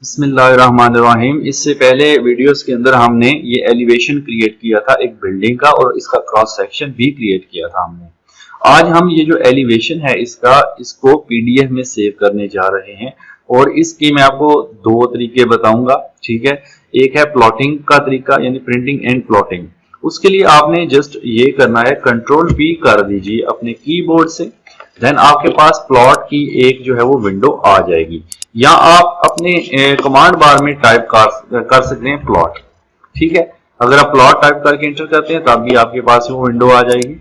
बिस्मिल्लाहिर्रहमानिर्रहीम। इससे पहले वीडियोस के अंदर हमने ये एलिवेशन क्रिएट किया था एक बिल्डिंग का और इसका क्रॉस सेक्शन भी क्रिएट किया था हमने। आज हम ये जो एलिवेशन है इसको पीडीएफ में सेव करने जा रहे हैं और इसकी मैं आपको दो तरीके बताऊंगा, ठीक है। एक है प्लॉटिंग का तरीका यानी प्रिंटिंग एंड प्लॉटिंग। उसके लिए आपने जस्ट ये करना है, कंट्रोल पी कर दीजिए अपने कीबोर्ड से, देन आपके पास प्लॉट की एक जो है वो विंडो आ जाएगी, या आप अपने कमांड बार में टाइप कर सकते हैं प्लॉट, ठीक है। अगर आप प्लॉट टाइप करके एंटर करते हैं तब भी आपके पास वो विंडो आ जाएगी।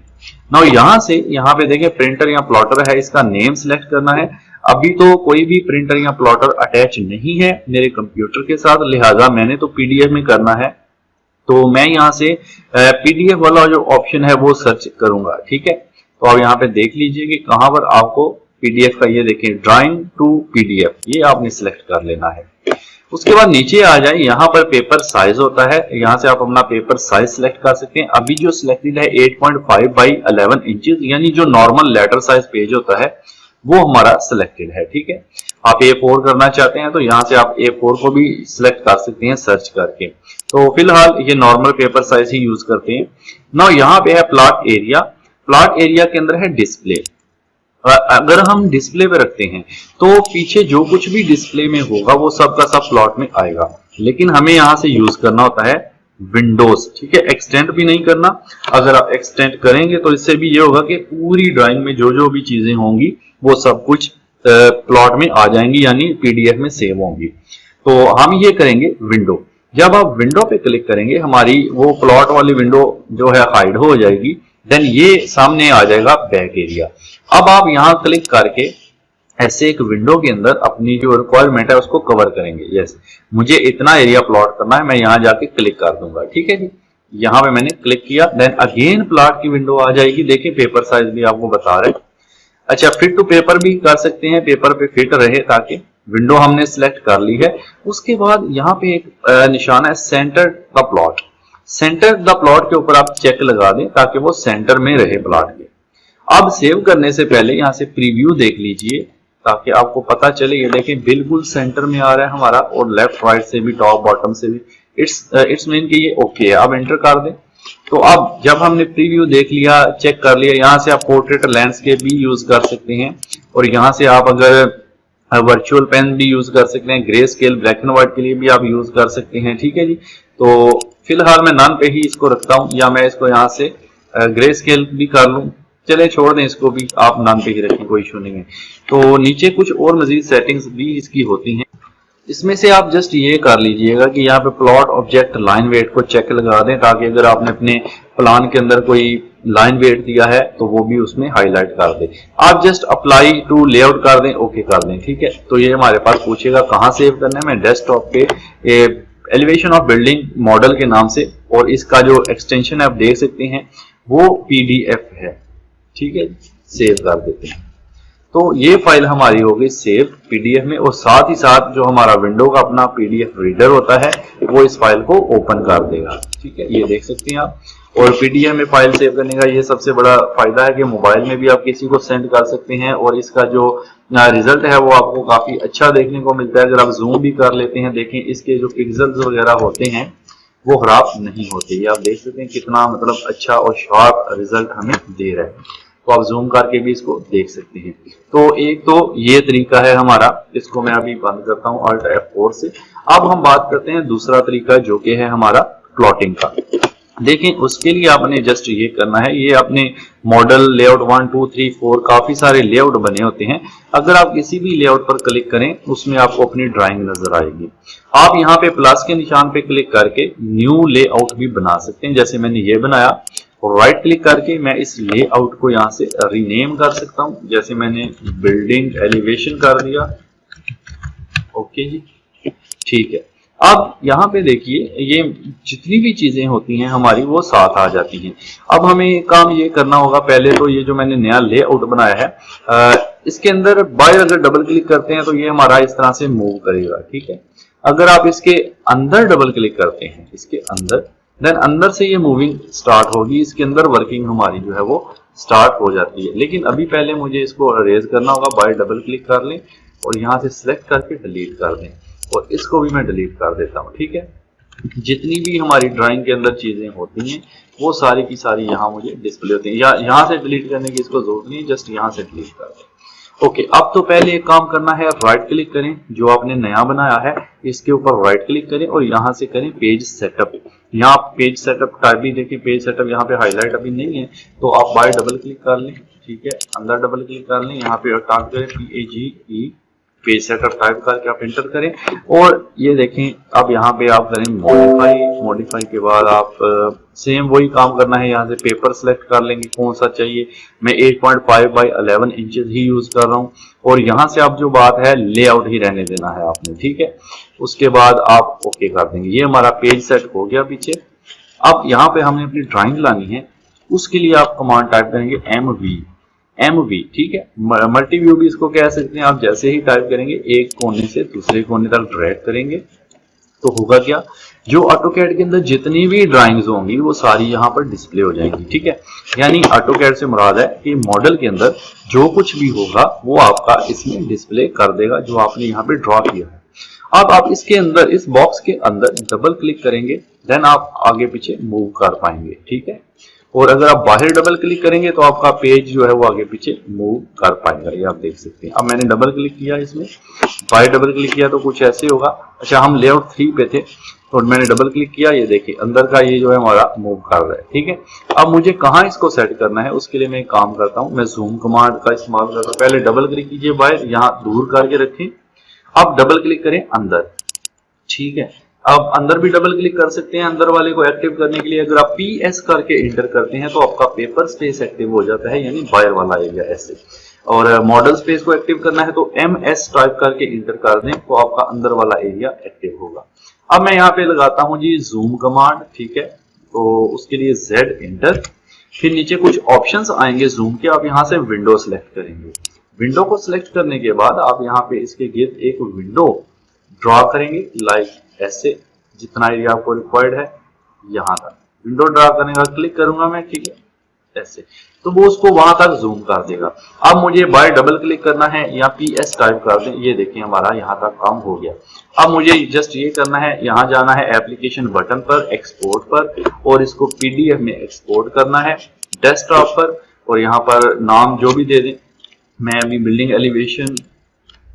नाउ यहाँ पे देखिए प्रिंटर या प्लॉटर है, इसका नेम सिलेक्ट करना है। अभी तो कोई भी प्रिंटर या प्लॉटर अटैच नहीं है मेरे कंप्यूटर के साथ, लिहाजा मैंने तो पीडीएफ में करना है, तो मैं यहाँ से पीडीएफ वाला जो ऑप्शन है वो सर्च करूंगा, ठीक है। तो आप यहाँ पे देख लीजिए कि कहां पर आपको पीडीएफ का, ये देखें ड्राइंग टू पीडीएफ, ये आपने सिलेक्ट कर लेना है। उसके बाद नीचे आ जाए, यहाँ पर पेपर साइज होता है, यहाँ से आप अपना पेपर साइज सिलेक्ट कर सकते हैं। अभी जो सिलेक्टेड है 8.5 बाई 11 इंचेस, यानी जो नॉर्मल लेटर साइज पेज होता है वो हमारा सिलेक्टेड है, ठीक है। आप A4 करना चाहते हैं तो यहाँ से आप A4 को भी सिलेक्ट कर सकते हैं सर्च करके। तो फिलहाल ये नॉर्मल पेपर साइज ही यूज करते हैं। नाउ यहाँ पे है प्लॉट एरिया। प्लॉट एरिया के अंदर है डिस्प्ले। अगर हम डिस्प्ले पे रखते हैं तो पीछे जो कुछ भी डिस्प्ले में होगा वो सब का सब प्लॉट में आएगा, लेकिन हमें यहां से यूज करना होता है विंडोज, ठीक है। एक्सटेंड भी नहीं करना। अगर आप एक्सटेंड करेंगे तो इससे भी ये होगा कि पूरी ड्राइंग में जो जो भी चीजें होंगी वो सब कुछ प्लॉट में आ जाएंगी, यानी पीडीएफ में सेव होंगी। तो हम ये करेंगे विंडो। जब आप विंडो पे क्लिक करेंगे हमारी वो प्लॉट वाली विंडो जो है हाइड हो जाएगी, देन ये सामने आ जाएगा बैक एरिया। अब आप यहां क्लिक करके ऐसे एक विंडो के अंदर अपनी जो रिक्वायरमेंट है उसको कवर करेंगे। यस, मुझे इतना एरिया प्लॉट करना है, मैं यहां जाके क्लिक कर दूंगा, ठीक है जी। यहां पे मैंने क्लिक किया, देन अगेन प्लॉट की विंडो आ जाएगी। देखिए पेपर साइज भी आपको बता रहे हैं। अच्छा, फिट टू पेपर भी कर सकते हैं, पेपर पे फिट रहे, ताकि विंडो हमने सिलेक्ट कर ली है। उसके बाद यहाँ पे एक निशान है centre the plot. Centre the plot के ऊपर आप चेक लगा दें ताकि वो सेंटर में रहे प्लॉट के। अब सेव करने से पहले यहाँ से प्रीव्यू देख लीजिए ताकि आपको पता चले। ये देखें बिल्कुल सेंटर में आ रहा है हमारा, और लेफ्ट राइट से भी टॉप बॉटम से भी। इट्स मीन कि ये ओके है। अब एंटर कर दें। तो अब जब हमने प्रीव्यू देख लिया, चेक कर लिया, यहाँ से आप पोर्ट्रेट लैंडस्केप भी यूज कर सकते हैं, और यहाँ से आप अगर वर्चुअल पेन भी यूज कर सकते हैं, grey scale black and white के लिए भी आप यूज कर सकते हैं, ठीक है जी। तो फिलहाल मैं नन पे ही इसको रखता हूं, या मैं इसको यहाँ से ग्रे स्केल भी कर लूं। चले छोड़ दें इसको भी, आप नन पे ही रखें, कोई इशू नहीं है। तो नीचे कुछ और मजीद सेटिंग्स भी इसकी होती हैं। इसमें से आप जस्ट ये कर लीजिएगा कि यहाँ पे प्लॉट ऑब्जेक्ट लाइन वेट को चेक लगा दें, ताकि अगर आपने अपने प्लान के अंदर कोई लाइन वेट दिया है तो वो भी उसमें हाईलाइट कर दें। आप जस्ट अप्लाई टू लेआउट कर दें, ओके कर दें, ठीक है। तो ये हमारे पास पूछेगा कहाँ सेव करना है। मैं डेस्कटॉप पे एलिवेशन ऑफ बिल्डिंग मॉडल के नाम से, और इसका जो एक्सटेंशन आप देख सकते हैं वो पीडीएफ है, ठीक है। सेव कर देते हैं। तो ये फाइल हमारी होगी सेव पीडीएफ में, और साथ ही साथ जो हमारा विंडो का अपना पीडीएफ रीडर होता है वो इस फाइल को ओपन कर देगा, ठीक है। ये देख सकते हैं आप। और पीडीएफ में फाइल सेव करने का ये सबसे बड़ा फायदा है कि मोबाइल में भी आप किसी को सेंड कर सकते हैं, और इसका जो रिजल्ट है वो आपको काफी अच्छा देखने को मिलता है। अगर आप जूम भी कर लेते हैं, देखें इसके जो पिक्सल्स वगैरह होते हैं वो खराब नहीं होते। ये आप देख सकते हैं कितना मतलब अच्छा और शार्प रिजल्ट हमें दे रहा है। तो आप जूम करके भी इसको देख सकते हैं। तो एक तो ये तरीका है हमारा, इसको मैं अभी बंद करता हूं Alt F4 से। अब हम बात करते हैं दूसरा तरीका जो कि है हमारा प्लॉटिंग का। देखें उसके लिए आपने जस्ट ये करना है, ये अपने मॉडल लेआउट 1 2 3 4 काफी सारे लेआउट बने होते हैं। अगर आप किसी भी लेआउट पर क्लिक करें उसमें आपको अपनी ड्राइंग नजर आएगी। आप यहाँ पे प्लस के निशान पे क्लिक करके न्यू लेआउट भी बना सकते हैं, जैसे मैंने ये बनाया। और राइट क्लिक करके मैं इस लेआउट को यहाँ से रीनेम कर सकता हूँ, जैसे मैंने बिल्डिंग एलिवेशन कर दिया, ओके जी, ठीक है। अब यहाँ पे देखिए ये जितनी भी चीजें होती हैं हमारी वो साथ आ जाती हैं। अब हमें काम ये करना होगा, पहले तो ये जो मैंने नया लेआउट बनाया है इसके अंदर बाय अगर डबल क्लिक करते हैं तो ये हमारा इस तरह से मूव करेगा, ठीक है। अगर आप इसके अंदर डबल क्लिक करते हैं, इसके अंदर, देन अंदर से ये मूविंग स्टार्ट होगी, इसके अंदर वर्किंग हमारी जो है वो स्टार्ट हो जाती है। लेकिन अभी पहले मुझे इसको अरेज करना होगा, बाय डबल क्लिक कर लें और यहाँ से सिलेक्ट करके डिलीट कर दें। और इसको भी मैं डिलीट कर देता हूँ। ठीक है, जितनी भी हमारी ड्राइंग के अंदर चीजें होती हैं वो सारी की सारी यहाँ मुझे डिस्प्ले होती हैं, या यहाँ से डिलीट करने की इसको जरूरत नहीं है, जस्ट यहाँ से डिलीट कर दें। ओके, अब तो पहले एक काम करना है, राइट क्लिक करें, जो आपने नया बनाया है इसके ऊपर राइट क्लिक करें और यहाँ से करें पेज सेटअप। यहाँ पेज सेटअप टाइप भी देखिए, पेज सेटअप यहाँ पे हाईलाइट अभी नहीं है तो आप बाय डबल क्लिक कर लें। ठीक है, अंदर डबल क्लिक कर लें, यहाँ पे टाइप करें PAGE, पेज सेटअप टाइप करके आप एंटर करें और ये देखें अब यहाँ पे आप करें मॉडिफाई। मॉडिफाई के बाद आप सेम वही काम करना है, यहाँ से पेपर सेलेक्ट कर लेंगे कौन सा चाहिए। मैं 8.5 बाई 11 इंचेस ही यूज कर रहा हूँ और यहाँ से आप जो बात है लेआउट ही रहने देना है आपने। ठीक है, उसके बाद आप ओके कर देंगे। ये हमारा पेज सेट हो गया पीछे। अब यहाँ पे हमने अपनी ड्राइंग लानी है, उसके लिए आप कमांड टाइप करेंगे MV। ठीक है, मल्टी व्यू भी इसको कह सकते हैं। आप जैसे ही टाइप करेंगे एक कोने से दूसरे कोने तक ड्रैग करेंगे तो होगा क्या, जो ऑटोकैड के अंदर जितनी भी ड्राइंग्स होंगी वो सारी यहाँ पर डिस्प्ले हो जाएंगी। ठीक है, यानी ऑटोकैड से मुराद है कि मॉडल के अंदर जो कुछ भी होगा वो आपका इसमें डिस्प्ले कर देगा जो आपने यहाँ पे ड्रॉ किया है। अब आप इसके अंदर, इस बॉक्स के अंदर डबल क्लिक करेंगे, देन आप आगे पीछे मूव कर पाएंगे। ठीक है, और अगर आप बाहर डबल क्लिक करेंगे तो आपका पेज जो है वो आगे पीछे मूव कर पाएगा, ये आप देख सकते हैं। अब मैंने डबल क्लिक किया इसमें, बाहर डबल क्लिक किया तो कुछ ऐसे होगा। अच्छा, हम लेआउट 3 पे थे तो मैंने डबल क्लिक किया, ये देखिए अंदर का ये जो है हमारा मूव कर रहा है। ठीक है, अब मुझे कहाँ इसको सेट करना है उसके लिए मैं एक काम करता हूँ, मैं जूम कमांड का इस्तेमाल करता हूँ। पहले डबल क्लिक कीजिए बाहर, यहाँ दूर करके रखें, अब डबल क्लिक करें अंदर। ठीक है, अब अंदर भी डबल क्लिक कर सकते हैं। अंदर वाले को एक्टिव करने के लिए अगर आप PS करके इंटर करते हैं तो आपका पेपर स्पेस एक्टिव हो जाता है, यानी बाहर वाला एरिया ऐसे। और मॉडल स्पेस को एक्टिव करना है तो MS टाइप करके इंटर कर दें तो आपका अंदर वाला एरिया एक्टिव होगा। अब मैं यहाँ पे लगाता हूँ जी जूम कमांड। ठीक है, तो उसके लिए Z इंटर, फिर नीचे कुछ ऑप्शंस आएंगे जूम के, आप यहाँ से विंडो सेलेक्ट करेंगे। विंडो को सिलेक्ट करने के बाद आप यहाँ पे इसके गिर्द एक विंडो ड्रॉ करेंगे, लाइक ऐसे, जितना एरिया आपको रिक्वायर्ड है यहाँ तक विंडो ड्रॉ करने का क्लिक करूंगा मैं। ठीक है, ऐसे, तो वो उसको वहां तक जूम कर देगा। अब मुझे बाय डबल क्लिक करना है या PS टाइप कर दें, ये देखिए हमारा यहाँ तक काम हो गया। अब मुझे जस्ट ये करना है, यहाँ जाना है एप्लीकेशन बटन पर, एक्सपोर्ट पर, और इसको PDF में एक्सपोर्ट करना है डेस्कटॉप पर, और यहाँ पर नाम जो भी दे दें। मैं अभी बिल्डिंग एलिवेशन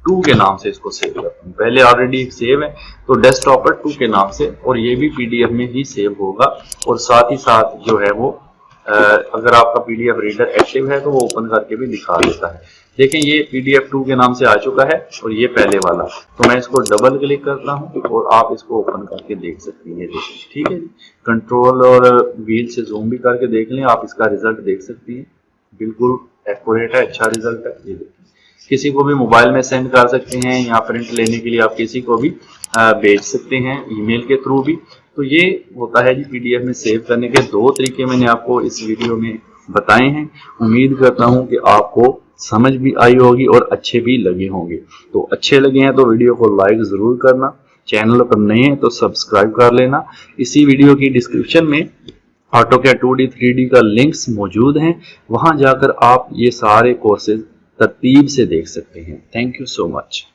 2 के नाम से इसको सेव करता हूँ, पहले ऑलरेडी एक सेव है तो डेस्कटॉप पर 2 के नाम से, और ये भी PDF में ही सेव होगा। और साथ ही साथ जो है वो अगर आपका PDF रीडर एक्टिव है तो वो ओपन करके भी दिखा देता है। देखें ये PDF 2 के नाम से आ चुका है और ये पहले वाला, तो मैं इसको डबल क्लिक करता हूँ और आप इसको ओपन करके देख सकते हैं। देखिए, ठीक है जी, कंट्रोल और व्हील से जूम भी करके देख लें, आप इसका रिजल्ट देख सकते हैं, बिल्कुल एक्यूरेट है, अच्छा रिजल्ट है। ये देखिए, किसी को भी मोबाइल में सेंड कर सकते हैं या प्रिंट लेने के लिए आप किसी को भी भेज सकते हैं ईमेल के थ्रू भी। तो ये होता है जी PDF में सेव करने के 2 तरीके मैंने आपको इस वीडियो में बताए हैं। उम्मीद करता हूं कि आपको समझ भी आई होगी और अच्छे भी लगे होंगे। तो अच्छे लगे हैं तो वीडियो को लाइक जरूर करना, चैनल पर नए हैं तो सब्सक्राइब कर लेना। इसी वीडियो की डिस्क्रिप्शन में ऑटोकैड 2D 3D का लिंक्स मौजूद हैं, वहां जाकर आप ये सारे कोर्सेज तरतीब से देख सकते हैं। Thank you so much.